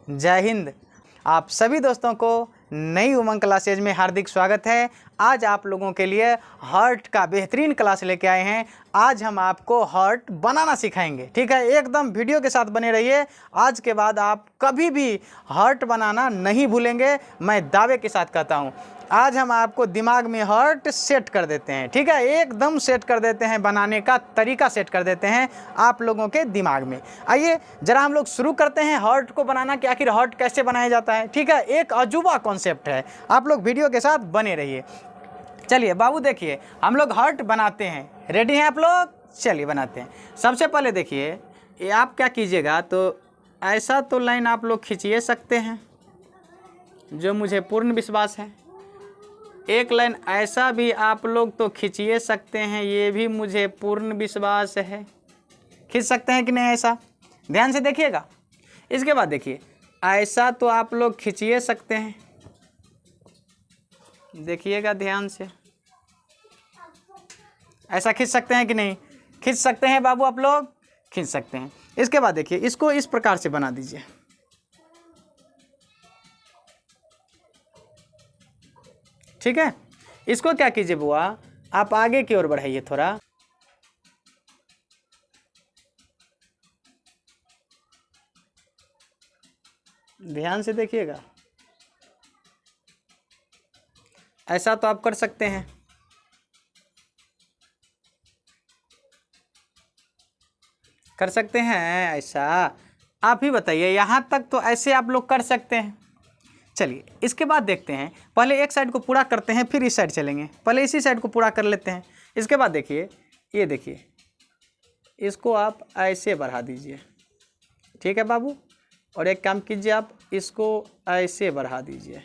जय हिंद। आप सभी दोस्तों को नई उमंग क्लासेज में हार्दिक स्वागत है। आज आप लोगों के लिए हार्ट का बेहतरीन क्लास लेके आए हैं। आज हम आपको हार्ट बनाना सिखाएंगे, ठीक है। एकदम वीडियो के साथ बने रहिए। आज के बाद आप कभी भी हार्ट बनाना नहीं भूलेंगे, मैं दावे के साथ कहता हूँ। आज हम आपको दिमाग में हार्ट सेट कर देते हैं, ठीक है। एकदम सेट कर देते हैं, बनाने का तरीका सेट कर देते हैं आप लोगों के दिमाग में। आइए जरा हम लोग शुरू करते हैं हार्ट को बनाना कि आखिर हार्ट कैसे बनाया जाता है, ठीक है। एक अजूबा कॉन्सेप्ट है, आप लोग वीडियो के साथ बने रहिए। चलिए बाबू देखिए, हम लोग हार्ट बनाते हैं। रेडी हैं आप लोग? चलिए बनाते हैं। सबसे पहले देखिए, ये आप क्या कीजिएगा, तो ऐसा तो लाइन आप लोग खींचिए सकते हैं, जो मुझे पूर्ण विश्वास है। एक लाइन ऐसा भी आप लोग तो खींचिए सकते हैं, ये भी मुझे पूर्ण विश्वास है। खींच सकते हैं कि नहीं? ऐसा ध्यान से देखिएगा। इसके बाद देखिए, ऐसा तो आप लोग खींचिए सकते हैं, देखिएगा ध्यान से। ऐसा खींच सकते हैं कि नहीं? खींच सकते हैं बाबू, आप लोग खींच सकते हैं। इसके बाद देखिए, इसको इस प्रकार से बना दीजिए, ठीक है। इसको क्या कीजिए बुआ, आप आगे की ओर बढ़ाइए थोड़ा। ध्यान से देखिएगा। ऐसा तो आप कर सकते हैं, कर सकते हैं ऐसा। आप ही बताइए, यहाँ तक तो ऐसे आप लोग कर सकते हैं। चलिए इसके बाद देखते हैं, पहले एक साइड को पूरा करते हैं, फिर इस साइड चलेंगे। पहले इसी साइड को पूरा कर लेते हैं। इसके बाद देखिए, ये देखिए, इसको आप ऐसे बढ़ा दीजिए, ठीक है बाबू। और एक काम कीजिए, आप इसको ऐसे बढ़ा दीजिए,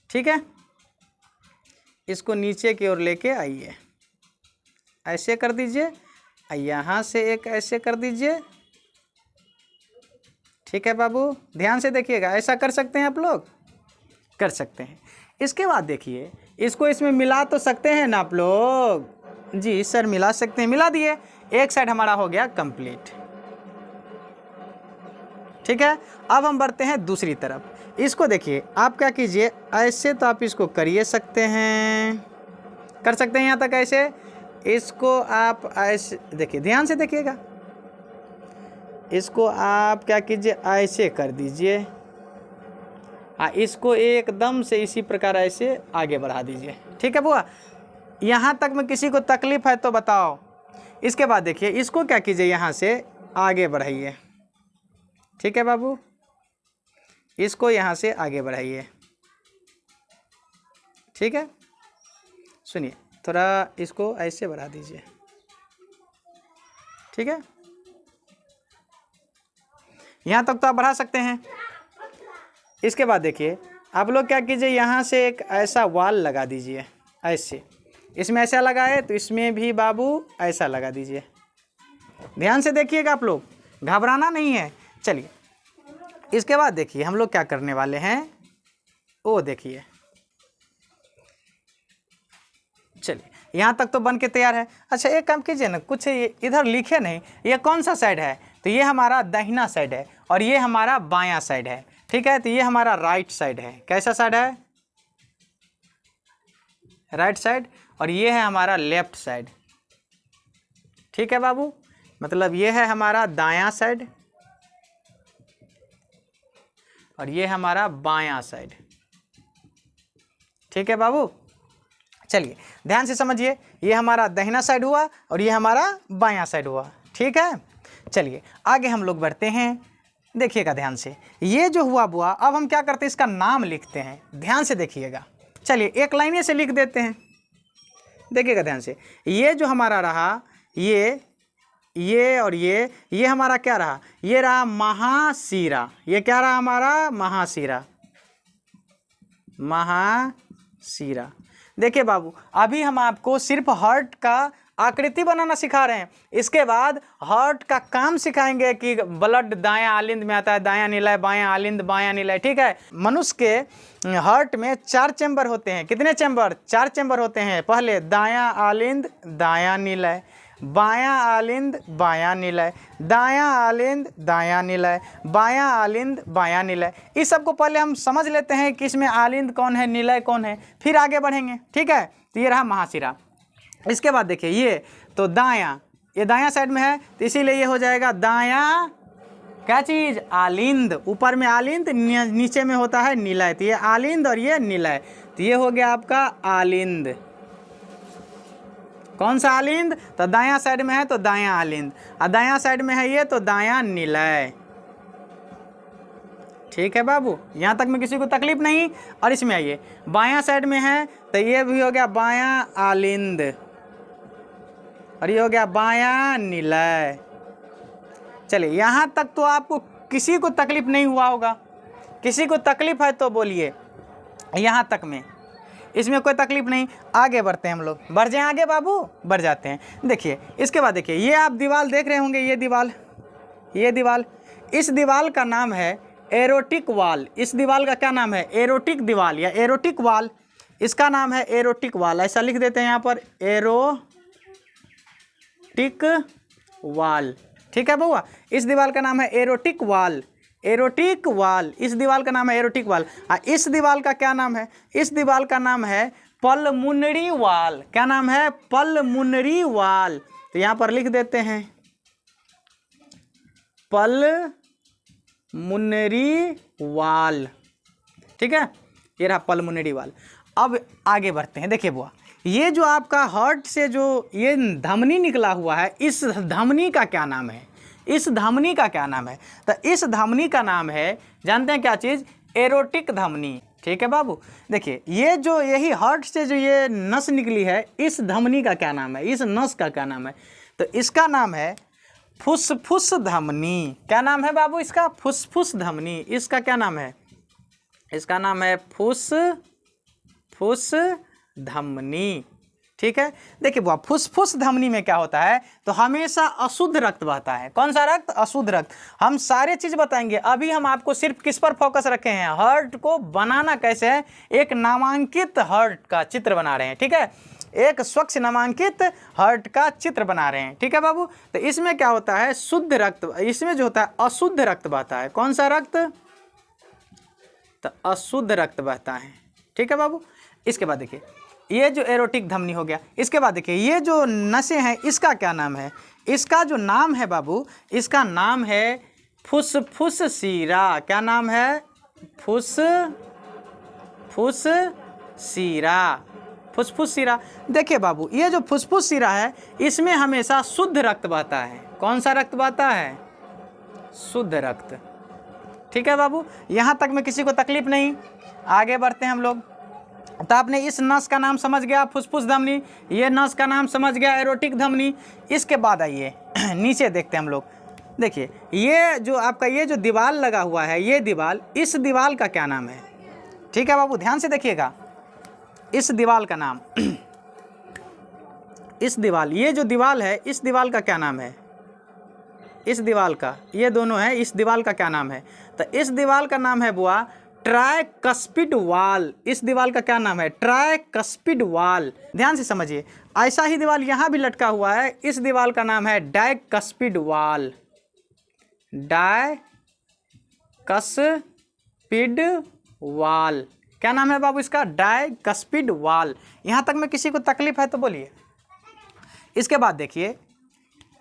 ठीक है। इसको नीचे की ओर लेके आइए, ऐसे कर दीजिए। यहाँ से एक ऐसे कर दीजिए, ठीक है बाबू। ध्यान से देखिएगा, ऐसा कर सकते हैं आप लोग, कर सकते हैं। इसके बाद देखिए, इसको इसमें मिला तो सकते हैं ना आप लोग? जी सर मिला सकते हैं, मिला दिए। एक साइड हमारा हो गया कंप्लीट, ठीक है। अब हम बढ़ते हैं दूसरी तरफ। इसको देखिए, आप क्या कीजिए, ऐसे तो आप इसको करिए सकते हैं, कर सकते हैं यहाँ तक ऐसे। इसको आप ऐसे देखिए, ध्यान से देखिएगा। इसको आप क्या कीजिए, ऐसे कर दीजिए। इसको एकदम से इसी प्रकार ऐसे आगे बढ़ा दीजिए, ठीक है बुआ। यहाँ तक में किसी को तकलीफ है तो बताओ। इसके बाद देखिए, इसको क्या कीजिए, यहाँ से आगे बढ़ाइए, ठीक है बाबू। इसको यहाँ से आगे बढ़ाइए, ठीक है। सुनिए, थोड़ा इसको ऐसे बढ़ा दीजिए, ठीक है। यहाँ तक तो आप बढ़ा सकते हैं। इसके बाद देखिए, आप लोग क्या कीजिए, यहाँ से एक ऐसा वाल लगा दीजिए, ऐसे। इसमें ऐसा लगाए तो इसमें भी बाबू ऐसा लगा दीजिए। ध्यान से देखिएगा आप लोग, घबराना नहीं है। चलिए इसके बाद देखिए, हम लोग क्या करने वाले हैं, वो देखिए। चलिए यहाँ तक तो बन के तैयार है। अच्छा एक काम कीजिए ना, कुछ इधर लिखे नहीं, ये कौन सा साइड है? तो ये हमारा दाहिना साइड है और ये हमारा बायां साइड है, ठीक है। तो ये हमारा राइट साइड है। कैसा साइड है? Right side. और ये है हमारा लेफ्ट साइड, ठीक है बाबू। मतलब ये है हमारा दायां साइड और ये हमारा बायां साइड, ठीक है बाबू। चलिए ध्यान से समझिए, ये हमारा दाहिना साइड हुआ और ये हमारा बायां साइड हुआ, ठीक है। चलिए आगे हम लोग बढ़ते हैं, देखिएगा ध्यान से। ये जो हुआ बुआ, अब हम क्या करते हैं, इसका नाम लिखते हैं। ध्यान से देखिएगा। चलिए एक लाइने से लिख देते हैं, देखिएगा ध्यान से। ये जो हमारा रहा, ये और ये हमारा क्या रहा? ये रहा महाशिरा। ये क्या रहा हमारा? महाशिरा, महाशिरा। देखिए बाबू, अभी हम आपको सिर्फ हार्ट का आकृति बनाना सिखा रहे हैं। इसके बाद हार्ट का काम सिखाएंगे कि ब्लड दायां आलिंद में आता है, दायां निलय, बायां आलिंद, बायां निलय, ठीक है। मनुष्य के हार्ट में 4 चैम्बर होते हैं। कितने चैम्बर? 4 चैम्बर होते हैं। पहले दायां आलिंद, दायां निलय, बायां आलिंद बायां निलय, दायां आलिंद दायां निलय, बायां आलिंद बायां निलय। इस सब को पहले हम समझ लेते हैं कि इसमें आलिंद कौन है, निलय कौन है, फिर आगे बढ़ेंगे। ठीक है, तो ये रहा महाशिरा। इसके बाद देखिए ये तो दायां, ये दायां साइड में है तो इसीलिए ये हो जाएगा दायां क्या चीज, आलिंद। ऊपर में आलिंद, नीचे में होता है निलय, तो ये आलिंद और ये निलय, तो ये हो गया आपका आलिंद। कौन सा आलिंद, तो दायां साइड में है तो दायां आलिंद, और दायां साइड में है ये तो दायां निलय। ठीक है बाबू, यहाँ तक में किसी को तकलीफ नहीं। और इसमें आइए, बायां साइड में है तो ये भी हो गया बायां आलिंद, और ये हो गया बायां निलय। चलिए यहाँ तक तो आपको किसी को तकलीफ नहीं हुआ होगा, किसी को तकलीफ है तो बोलिए। यहाँ तक में इसमें कोई तकलीफ नहीं। आगे बढ़ते हैं हम लोग, बढ़ जाएं आगे बाबू, बढ़ जाते हैं। देखिए इसके बाद देखिए ये आप दीवार देख रहे होंगे, ये दीवार, ये दीवार, इस दीवार का नाम है एरोटिक वाल। इस दीवार का क्या नाम है, एरोटिक दीवार या एरोटिक वाल, इसका नाम है एरोटिक वाल। ऐसा लिख देते हैं यहाँ पर, एरोटिक वाल। ठीक है बउआ, इस दीवार का नाम है एरोटिक वाल, एरोटिक वाल, इस दीवार का नाम है एरोटिक वाल। इस दीवार का क्या नाम है, इस दीवार का नाम है पल्मुनरी वाल। क्या नाम है, पल्मुनरी वाल। तो यहाँ पर लिख देते हैं पल्मुनरी वाल। ठीक है, ये रहा पल्मुनरी वाल। अब आगे बढ़ते हैं। देखिए बुआ, ये जो आपका हार्ट से जो ये धमनी निकला हुआ है, इस धमनी का क्या नाम है, इस धमनी का क्या नाम है, तो इस धमनी का नाम है, जानते हैं क्या चीज़, एरोटिक धमनी। ठीक है बाबू, देखिए ये जो यही हार्ट से जो ये नस निकली है, इस धमनी का क्या नाम है, इस नस का क्या नाम है, तो इसका नाम है फुसफुस धमनी। क्या नाम है बाबू इसका, फुसफुस धमनी। इसका क्या नाम है, इसका नाम है फुसफुस धमनी। ठीक है, देखिए बुआ, फुसफुस धमनी में क्या होता है, तो हमेशा अशुद्ध रक्त बहता है। कौन सा रक्त, अशुद्ध रक्त। हम सारे चीज बताएंगे, अभी हम आपको सिर्फ किस पर फोकस रखे हैं, हार्ट को बनाना कैसे है, एक नामांकित हार्ट का चित्र बना रहे हैं। ठीक है, एक स्वच्छ नामांकित हार्ट का चित्र बना रहे हैं। ठीक है बाबू, तो इसमें क्या होता है, शुद्ध रक्त, इसमें जो होता है अशुद्ध रक्त बहता है। कौन सा रक्त, तो अशुद्ध रक्त बहता है। ठीक है बाबू, इसके बाद देखिए ये जो एरोटिक धमनी हो गया, इसके बाद देखिए ये जो नसें हैं, इसका क्या नाम है, इसका जो नाम है बाबू, इसका नाम है फुसफुस सीरा। क्या नाम है, फुसफुस सीरा, फुसफुस सीरा। देखिए बाबू, ये जो फुसफुस सीरा है, इसमें हमेशा शुद्ध रक्त बहता है। कौन सा रक्त बहता है, शुद्ध रक्त। ठीक है बाबू, यहाँ तक में किसी को तकलीफ नहीं। आगे बढ़ते हैं हम लोग। तो आपने इस नस का नाम समझ गया, फुसफुस धमनी, ये नस का नाम समझ गया, एरोटिक धमनी। इसके बाद आइए नीचे देखते हैं हम लोग। देखिए ये जो आपका ये जो दीवार लगा हुआ है, ये दीवार, इस दीवार का क्या नाम है। ठीक है बाबू, ध्यान से देखिएगा, इस दीवार का नाम इस दीवार, ये जो दीवार है, इस दीवार का क्या नाम है, इस दीवार का, ये दोनों है, इस दीवार का क्या नाम है, तो इस दीवार का नाम है बुआ ट्राइकस्पिड वाल। इस दीवार का क्या नाम है, ट्राइकस्पिड वाल। ध्यान से समझिए, ऐसा ही दीवार यहाँ भी लटका हुआ है, इस दीवार का नाम है डाइकस्पिड वाल, डाइकस्पिड वाल। क्या नाम है बाबू इसका, डाइकस्पिड वाल। यहाँ तक में किसी को तकलीफ है तो बोलिए। इसके बाद देखिए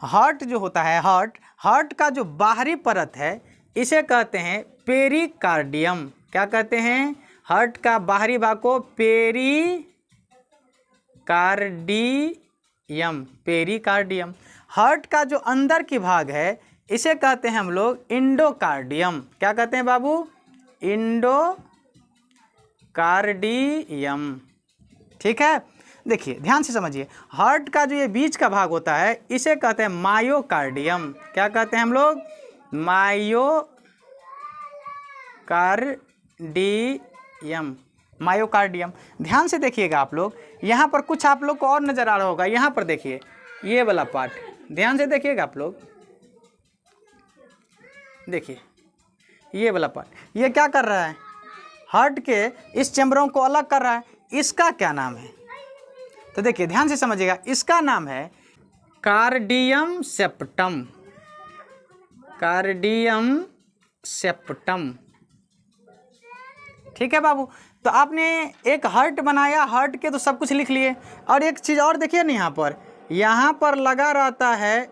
हार्ट जो होता है, हार्ट का जो बाहरी परत है, इसे कहते हैं पेरिकार्डियम। क्या कहते हैं, हार्ट का बाहरी भाग को पेरिकार्डियम, पेरिकार्डियम। हार्ट का जो अंदर की भाग है, इसे कहते हैं हम लोग इंडोकार्डियम। क्या कहते हैं बाबू, इंडोकार्डियम। ठीक है, देखिए ध्यान से समझिए, हार्ट का जो ये बीच का भाग होता है, इसे कहते हैं मायोकार्डियम। क्या कहते हैं हम लोग, मायोकार्डियम, मायोकार्डियम। ध्यान से देखिएगा आप लोग, यहाँ पर कुछ आप लोग को और नज़र आ रहा होगा। यहाँ पर देखिए ये वाला पार्ट, ध्यान से देखिएगा आप लोग, देखिए ये वाला पार्ट, ये क्या कर रहा है, हार्ट के इस चैम्बरों को अलग कर रहा है। इसका क्या नाम है, तो देखिए ध्यान से समझिएगा, इसका नाम है कार्डियम सेप्टम, कार्डियम सेप्टम। ठीक है बाबू, तो आपने एक हार्ट बनाया, हार्ट के तो सब कुछ लिख लिए। और एक चीज़ और देखिए ना, यहाँ पर लगा रहता है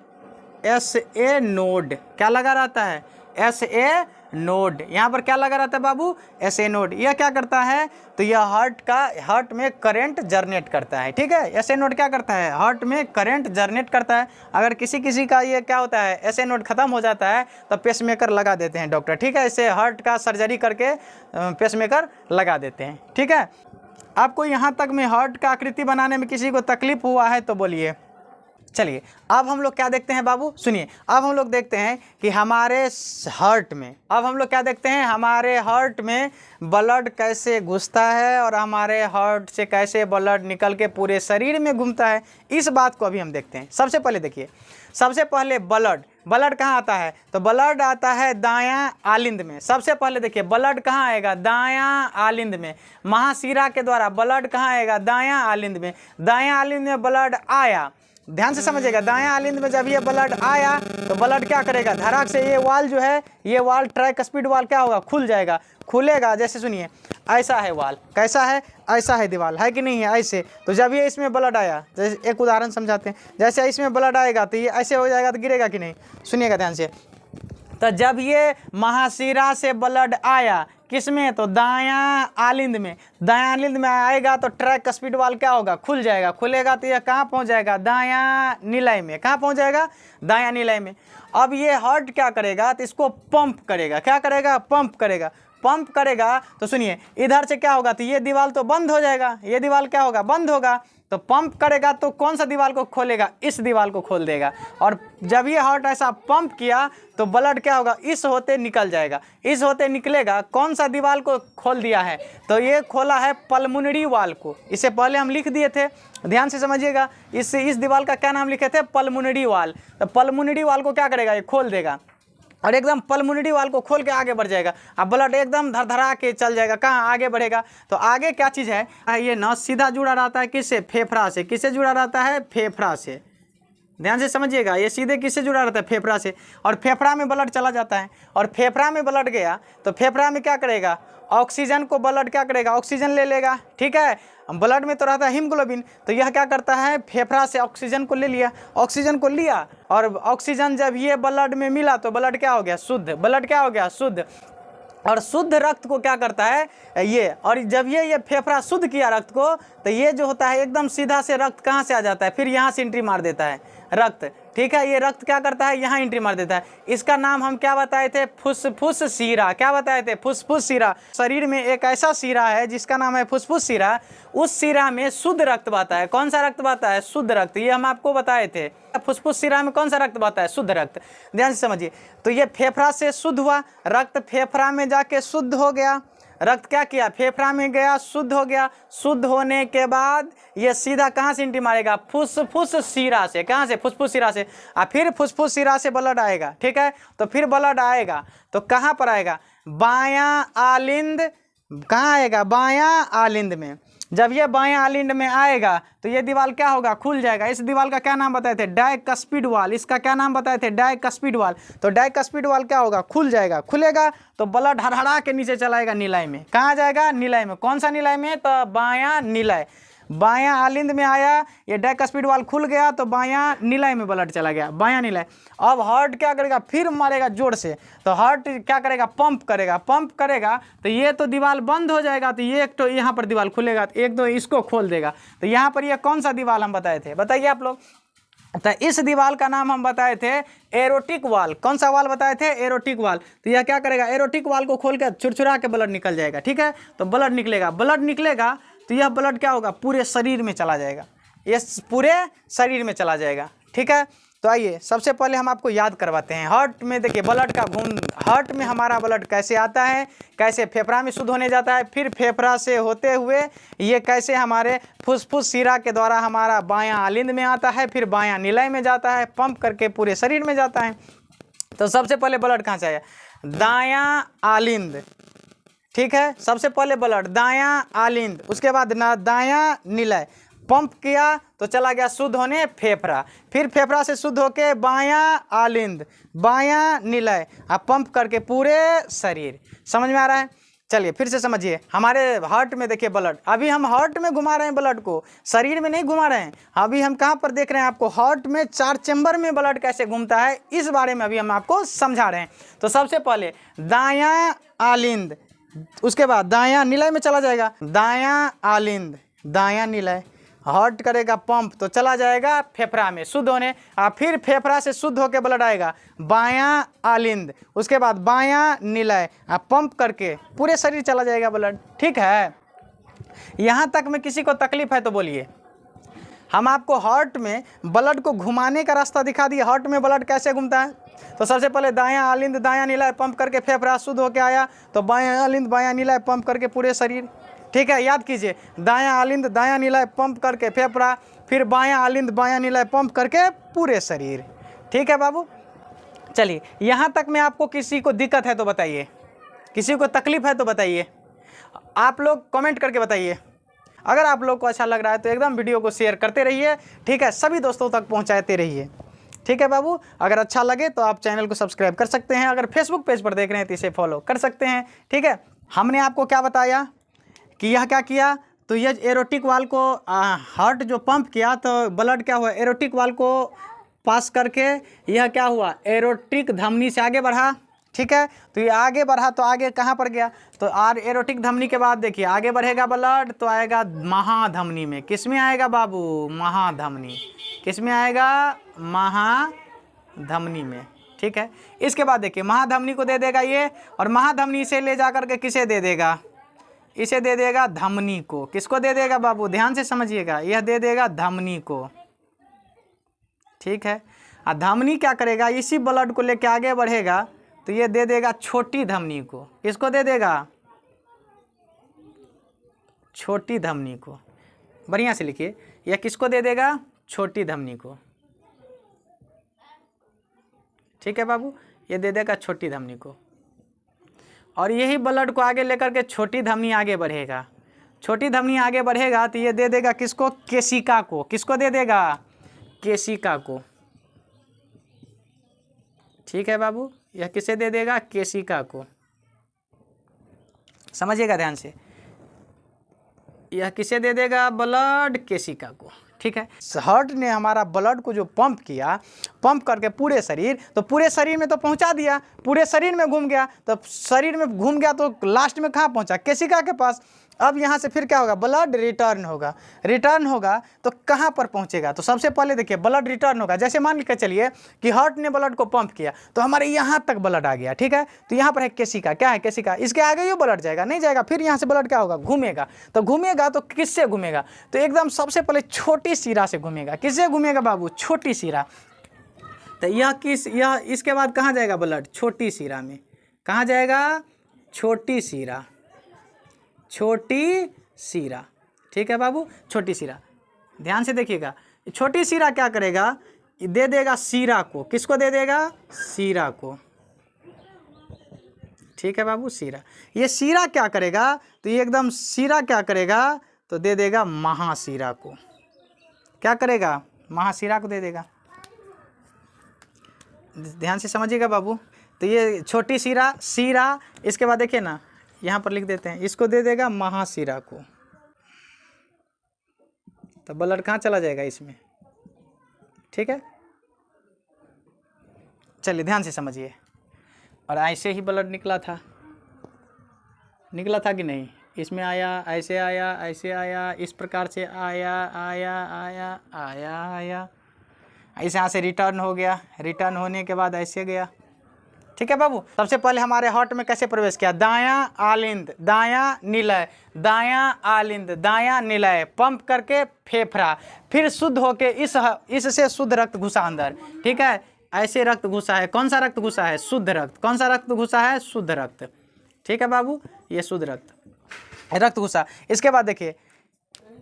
SA नोड। क्या लगा रहता है? SA node. यहाँ पर क्या लगा रहता है बाबू? SA node. यह क्या करता है? तो यह हार्ट में करंट जनरेट करता है। ठीक है, SA नोड क्या करता है? हार्ट में करंट जनरेट करता है। अगर किसी का ये क्या होता है, SA नोड खत्म हो जाता है तो पेसमेकर लगा देते हैं डॉक्टर। ठीक है, इसे हार्ट का सर्जरी करके पेसमेकर लगा देते हैं। ठीक है, आपको यहाँ तक में हार्ट का आकृति बनाने में किसी को तकलीफ हुआ है तो बोलिए। चलिए, अब हम लोग क्या देखते हैं बाबू, सुनिए। अब हम लोग देखते हैं कि हमारे हार्ट में, अब हम लोग क्या देखते हैं, हमारे हार्ट में ब्लड कैसे घुसता है और हमारे हार्ट से कैसे ब्लड निकल के पूरे शरीर में घूमता है, इस बात को अभी हम देखते हैं। सबसे पहले देखिए, सबसे पहले ब्लड कहाँ आता है? तो ब्लड आता है दायां आलिंद में। सबसे पहले देखिए, ब्लड कहाँ आएगा? दायां आलिंद में। महाशिरा के द्वारा ब्लड कहाँ आएगा? दायां आलिंद में। दायां आलिंद में ब्लड आया, ध्यान से समझिएगा, दायां आलिंद में जब ये ब्लड आया तो ब्लड क्या करेगा? धड़ाक से ये वाल जो है, ये वाल ट्राइकस्पिड वाल क्या होगा? खुल जाएगा। खुलेगा, जैसे सुनिए, ऐसा है वाल, कैसा है? ऐसा है दीवार, है कि नहीं है? ऐसे। तो जब ये इसमें ब्लड आया, जैसे एक उदाहरण समझाते हैं, जैसे इसमें ब्लड आएगा तो ये ऐसे हो जाएगा, तो गिरेगा कि नहीं? सुनिएगा ध्यान से। तो जब ये महाशिरा से ब्लड आया, किसमें? तो दायां आलिंद में। दायां आलिंद में आएगा तो ट्राइकस्पिड वाल क्या होगा? खुल जाएगा। खुलेगा तो यह कहाँ पहुँच जाएगा? दायां निलय में। कहाँ पहुँच जाएगा? दायां निलय में। अब ये हार्ट क्या करेगा? तो इसको पंप करेगा। क्या करेगा? पंप करेगा। पंप करेगा तो सुनिए, इधर से क्या होगा? तो ये दीवार तो बंद हो जाएगा, ये दीवार क्या होगा? बंद होगा। तो पंप करेगा तो कौन सा दीवार को खोलेगा? इस दीवार को खोल देगा। और जब ये हार्ट ऐसा पंप किया तो ब्लड क्या होगा? इस होते निकल जाएगा। इस होते निकलेगा, कौन सा दीवार को खोल दिया है? तो ये खोला है पल्मोनरी वाल को। इससे पहले हम लिख दिए थे, ध्यान से समझिएगा। इस दीवार का क्या नाम लिखे थे? पल्मोनरी वाल। तो पल्मोनरी वाल को क्या करेगा? ये खोल देगा और एकदम पल्मोनरी वाल को खोल के आगे बढ़ जाएगा। अब ब्लड एकदम धड़धड़ा के चल जाएगा। कहाँ? आगे बढ़ेगा। तो आगे क्या चीज़ है? ये नस सीधा जुड़ा रहता है किससे? फेफड़ा से। किससे जुड़ा रहता है? फेफड़ा से। ध्यान से समझिएगा, ये सीधे किससे जुड़ा रहता है? फेफड़ा से। और फेफड़ा में ब्लड चला जाता है, और फेफड़ा में ब्लड गया तो फेफड़ा में क्या करेगा? ऑक्सीजन को ब्लड क्या करेगा? ऑक्सीजन ले लेगा। ठीक है, ब्लड में तो रहता है हीमोग्लोबिन, तो यह क्या करता है? फेफड़ा से ऑक्सीजन को ले लिया। ऑक्सीजन को लिया और ऑक्सीजन जब ये ब्लड में मिला तो ब्लड क्या हो गया? शुद्ध। ब्लड क्या हो गया? शुद्ध। और शुद्ध रक्त को क्या करता है ये? और जब ये फेफड़ा शुद्ध किया रक्त को, तो ये जो होता है एकदम सीधा से रक्त कहाँ से आ जाता है? फिर यहाँ से एंट्री मार देता है रक्त। ठीक है, ये रक्त क्या करता है? यहाँ एंट्री मार देता है। इसका नाम हम क्या बताए थे? फुसफुस शिरा। क्या बताए थे? फुसफुस शिरा। शरीर में एक ऐसा शिरा है जिसका नाम है फुसफुस शिरा। उस शिरा में शुद्ध रक्त बहता है। कौन सा रक्त बहता है? शुद्ध रक्त। ये हम आपको बताए थे। फुसफुस शिरा में कौन सा रक्त बहता है? शुद्ध रक्त। ध्यान से समझिए। तो ये फेफड़ा से शुद्ध हुआ रक्त, फेफड़ा में जाके शुद्ध हो गया। रक्त क्या किया? फेफड़ा में गया, शुद्ध हो गया। शुद्ध होने के बाद ये सीधा कहाँ से एंट्री मारेगा? फुसफुस शिरा से। कहाँ से? फुसफुस शिरा से। और फिर फुसफुस शिरा से ब्लड आएगा। ठीक है, तो फिर ब्लड आएगा तो कहाँ पर आएगा? बायां आलिंद। कहाँ आएगा? बायां आलिंद में। जब ये बायां आलिंद में आएगा तो ये दीवार क्या होगा? खुल जाएगा। इस दीवार का क्या नाम बताए थे? डायकस्पिड वाल। इसका क्या नाम बताए थे? डायकस्पिड वाल। तो डायकस्पिड वाल क्या होगा? खुल जाएगा। खुलेगा तो ब्लड हड़हड़ा के नीचे चलाएगा निलय में। कहाँ जाएगा? निलय में। कौन सा निलय में? तो बायां निलय। बायां आलिंद में आया, ये डायकस्पिड वाल खुल गया तो बायां निलय में ब्लड चला गया। बायां निलय। अब हार्ट क्या करेगा? फिर मारेगा जोर से। तो हार्ट क्या करेगा? पंप करेगा। पंप करेगा तो ये तो दीवार बंद हो जाएगा, तो ये एक तो यहाँ पर दीवार खुलेगा, तो एक तो इसको खोल देगा। तो यहाँ पर ये कौन सा दीवार हम बताए थे? बताइए आप लोग। तो इस दीवार का नाम हम बताए थे एरोटिक वाल। कौन सा वाल बताए थे? एरोटिक वाल। तो यह क्या करेगा? एरोटिक वाल को खोल कर चुरचुरा के ब्लड निकल जाएगा। ठीक है, तो ब्लड निकलेगा। ब्लड निकलेगा तो यह ब्लड क्या होगा? पूरे शरीर में चला जाएगा। ये पूरे शरीर में चला जाएगा। ठीक है, तो आइए सबसे पहले हम आपको याद करवाते हैं। हार्ट में देखिए ब्लड का घूम, हार्ट में हमारा ब्लड कैसे आता है, कैसे फेफड़ा में शुद्ध होने जाता है, फिर फेफड़ा से होते हुए ये कैसे हमारे फुसफुस शिरा के द्वारा हमारा बायां आलिंद में आता है, फिर बायां निलय में जाता है, पंप करके पूरे शरीर में जाता है। तो सबसे पहले ब्लड कहाँ से आया? दायां आलिंद। ठीक है, सबसे पहले ब्लड दायां आलिंद, उसके बाद दायां निलय, पंप किया तो चला गया शुद्ध होने फेफड़ा, फिर फेफड़ा से शुद्ध होके बायां आलिंद, बायां निलय, अब पंप करके पूरे शरीर। समझ में आ रहा है? चलिए फिर से समझिए, हमारे हार्ट में देखिए ब्लड, अभी हम हार्ट में घुमा रहे हैं ब्लड को, शरीर में नहीं घुमा रहे हैं। अभी हम कहाँ पर देख रहे हैं आपको, हार्ट में 4 चैम्बर में ब्लड कैसे घूमता है इस बारे में अभी हम आपको समझा रहे हैं। तो सबसे पहले दायां आलिंद, उसके बाद दायां निलय में चला जाएगा, दायां आलिंद, दायां निलय, हार्ट करेगा पंप तो चला जाएगा फेफड़ा में शुद्ध होने, और फिर फेफड़ा से शुद्ध होकर ब्लड आएगा बायां आलिंद, उसके बाद बायां निलय, पंप करके पूरे शरीर चला जाएगा ब्लड। ठीक है, यहाँ तक में किसी को तकलीफ है तो बोलिए। हम आपको हार्ट में ब्लड को घुमाने का रास्ता दिखा दिए, हार्ट में ब्लड कैसे घूमता है। तो सबसे पहले दायां आलिंद दायां निलय पंप करके फेफड़ा शुद्ध होकर आया, तो बायां आलिंद बायां निलय पंप करके पूरे शरीर। ठीक है, याद कीजिए, दायां आलिंद दायां निलय पंप करके फेफड़ा, फिर बायां आलिंद बायां निलय पंप करके पूरे शरीर। ठीक है बाबू, चलिए यहाँ तक में आपको किसी को दिक्कत है तो बताइए, किसी को तकलीफ है तो बताइए, आप लोग कमेंट करके बताइए। अगर आप लोग को अच्छा लग रहा है तो एकदम वीडियो को शेयर करते रहिए। ठीक है, सभी दोस्तों तक पहुँचाते रहिए। ठीक है बाबू, अगर अच्छा लगे तो आप चैनल को सब्सक्राइब कर सकते हैं, अगर फेसबुक पेज पर देख रहे हैं तो इसे फॉलो कर सकते हैं। ठीक है, हमने आपको क्या बताया कि यह क्या किया, तो यह एरोटिक वाल को हार्ट जो पंप किया तो ब्लड क्या हुआ, एरोटिक वाल को पास करके यह क्या हुआ, एरोटिक धमनी से आगे बढ़ा। ठीक है, तो ये आगे बढ़ा तो आगे कहाँ पर गया, तो एरोटिक धमनी के बाद देखिए आगे बढ़ेगा ब्लड तो आएगा महाधमनी में। किस में आएगा बाबू, महाधमनी, किस में आएगा, महाधमनी में। ठीक है, इसके बाद देखिए महाधमनी को दे देगा ये, और महाधमनी से ले जा करके किसे दे देगा, इसे दे देगा धमनी को। किसको दे देगा बाबू, ध्यान से समझिएगा, यह दे देगा धमनी को। ठीक है, और धमनी क्या करेगा, इसी ब्लड को लेके आगे बढ़ेगा तो ये दे देगा छोटी धमनी को। किसको दे देगा, छोटी धमनी को। बढ़िया से लिखिए, यह किसको दे देगा, छोटी धमनी को। ठीक है बाबू, ये दे देगा छोटी धमनी को, और यही ब्लड को आगे लेकर के छोटी धमनी आगे बढ़ेगा। छोटी धमनी आगे बढ़ेगा तो ये दे देगा किसको, केशिका को। किसको दे देगा, केशिका को। ठीक है बाबू, यह किसे दे देगा, केशिका को। समझिएगा ध्यान से, यह किसे दे देगा, ब्लड केशिका को। ठीक है, हार्ट ने हमारा ब्लड को जो पंप किया, पंप करके पूरे शरीर, तो पूरे शरीर में तो पहुंचा दिया, पूरे शरीर में घूम गया, तो शरीर में घूम गया तो लास्ट में कहाँ पहुंचा, केशिका के पास। अब यहाँ से फिर क्या होगा, ब्लड रिटर्न होगा। रिटर्न होगा तो कहाँ पर पहुँचेगा, तो सबसे पहले देखिए ब्लड रिटर्न होगा। जैसे मान के चलिए कि हार्ट ने ब्लड को पंप किया तो हमारे यहाँ तक ब्लड आ गया। ठीक है, तो यहाँ पर है केशिका, क्या है केशिका, इसके आगे ही ब्लड जाएगा, नहीं जाएगा, फिर यहाँ से ब्लड क्या होगा, घूमेगा। तो घूमेगा तो किससे घूमेगा, तो एकदम सबसे पहले छोटी शिरा से घूमेगा। किससे घूमेगा बाबू, छोटी शिरा। तो यह इसके बाद कहाँ जाएगा ब्लड, छोटी शिरा में। कहाँ जाएगा, छोटी शिरा, छोटी शिरा। ठीक है बाबू, छोटी शिरा, ध्यान से देखिएगा। छोटी शिरा क्या करेगा, दे देगा शिरा को। किसको दे देगा, शिरा को। ठीक है बाबू, शिरा। ये शिरा क्या करेगा, तो ये एकदम शिरा क्या करेगा, तो दे देगा महाशिरा को। क्या करेगा, महाशिरा को दे देगा। ध्यान से समझिएगा बाबू। तो ये छोटी शिरा, शिरा, इसके बाद देखिए ना, यहाँ पर लिख देते हैं, इसको दे देगा महाशिरा को। तो ब्लड कहाँ चला जाएगा, इसमें। ठीक है, चलिए ध्यान से समझिए। और ऐसे ही ब्लड निकला था कि नहीं, इसमें आया, ऐसे आया, ऐसे आया, इस प्रकार से आया आया आया आया आया, ऐसे यहाँ से रिटर्न हो गया, रिटर्न होने के बाद ऐसे गया। ठीक है बाबू, सबसे पहले हमारे हार्ट में कैसे प्रवेश किया, दायां आलिंद दायां निलय, दायां आलिंद दायां निलय, पंप करके फेफड़ा, फिर शुद्ध होके इससे शुद्ध रक्त घुसा अंदर। ठीक है, ऐसे रक्त घुसा है, कौन सा रक्त घुसा है, शुद्ध रक्त। कौन सा रक्त घुसा है, शुद्ध रक्त। ठीक है बाबू, ये शुद्ध रक्त घुसा। इसके बाद देखिए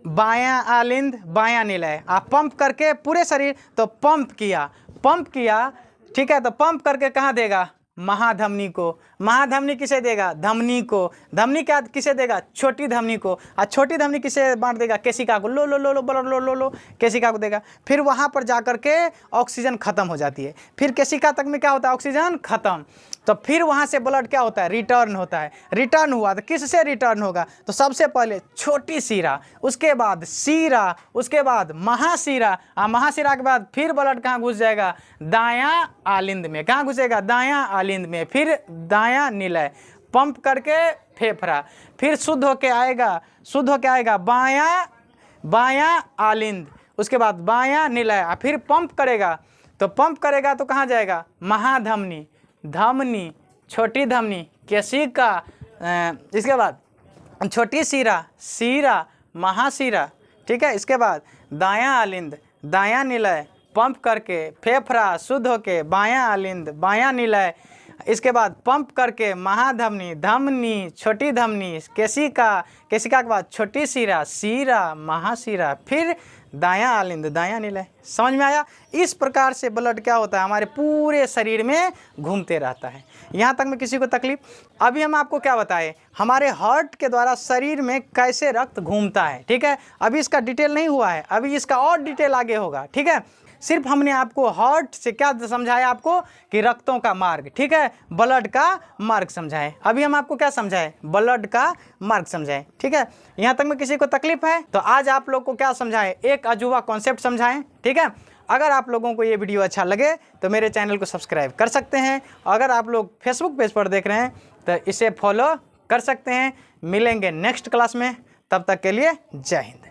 बायां आलिंद बायां निलय, आप पंप करके पूरे शरीर, तो पंप किया। ठीक है, तो पंप करके कहाँ देगा, महाधमनी को। महाधमनी किसे देगा? धमनी को। धमनी क्या किसे देगा? छोटी धमनी को। और छोटी धमनी किसे बांट देगा? केशिका को। लो लो लो लो ब्लड लो लो लो केशिका को देगा। फिर वहाँ पर जा कर के ऑक्सीजन खत्म हो जाती है। फिर केशिका तक में क्या होता है? ऑक्सीजन खत्म। तो फिर वहाँ से ब्लड क्या होता है? रिटर्न होता है। रिटर्न हुआ तो किससे रिटर्न होगा? तो सबसे पहले छोटी शिरा, उसके बाद शिरा, उसके बाद महाशिरा, और महाशिरा के बाद फिर ब्लड कहाँ घुस जाएगा? दायां आलिंद में। कहाँ घुसेगा? दायां आलिंद में। फिर दायां निलय, पंप करके फेफड़ा, फिर शुद्ध होके आएगा, शुद्ध होके आएगा बायां आलिंद, उसके बाद बायां निलय, फिर पंप करेगा। तो पंप करेगा तो कहाँ जाएगा? महाधमनी, धमनी, छोटी धमनी, केशिका, इसके बाद छोटी शिरा, शिरा, महाशिरा, ठीक है। इसके बाद दायां आलिंद, दायां निलय, पंप करके फेफड़ा, शुद्ध होके बायां आलिंद, बायां निलय, इसके बाद पंप करके महाधमनी, धमनी, छोटी धमनी, केशिका, केशिका के बाद छोटी शिरा, शिरा, महाशिरा, फिर दायां आलिंद, दायां निलय। समझ में आया? इस प्रकार से ब्लड क्या होता है? हमारे पूरे शरीर में घूमते रहता है। यहाँ तक में किसी को तकलीफ? अभी हम आपको क्या बताए? हमारे हार्ट के द्वारा शरीर में कैसे रक्त घूमता है, ठीक है। अभी इसका डिटेल नहीं हुआ है, अभी इसका और डिटेल आगे होगा, ठीक है। सिर्फ हमने आपको हार्ट से क्या समझाया? आपको कि रक्तों का मार्ग, ठीक है, ब्लड का मार्ग समझाए। अभी हम आपको क्या समझाए? ब्लड का मार्ग समझाए, ठीक है। यहाँ तक में किसी को तकलीफ है? तो आज आप लोग को क्या समझाए? एक अजूबा कॉन्सेप्ट समझाएं, ठीक है। अगर आप लोगों को ये वीडियो अच्छा लगे तो मेरे चैनल को सब्सक्राइब कर सकते हैं। अगर आप लोग फेसबुक पेज पर देख रहे हैं तो इसे फॉलो कर सकते हैं। मिलेंगे नेक्स्ट क्लास में, तब तक के लिए जय हिंद।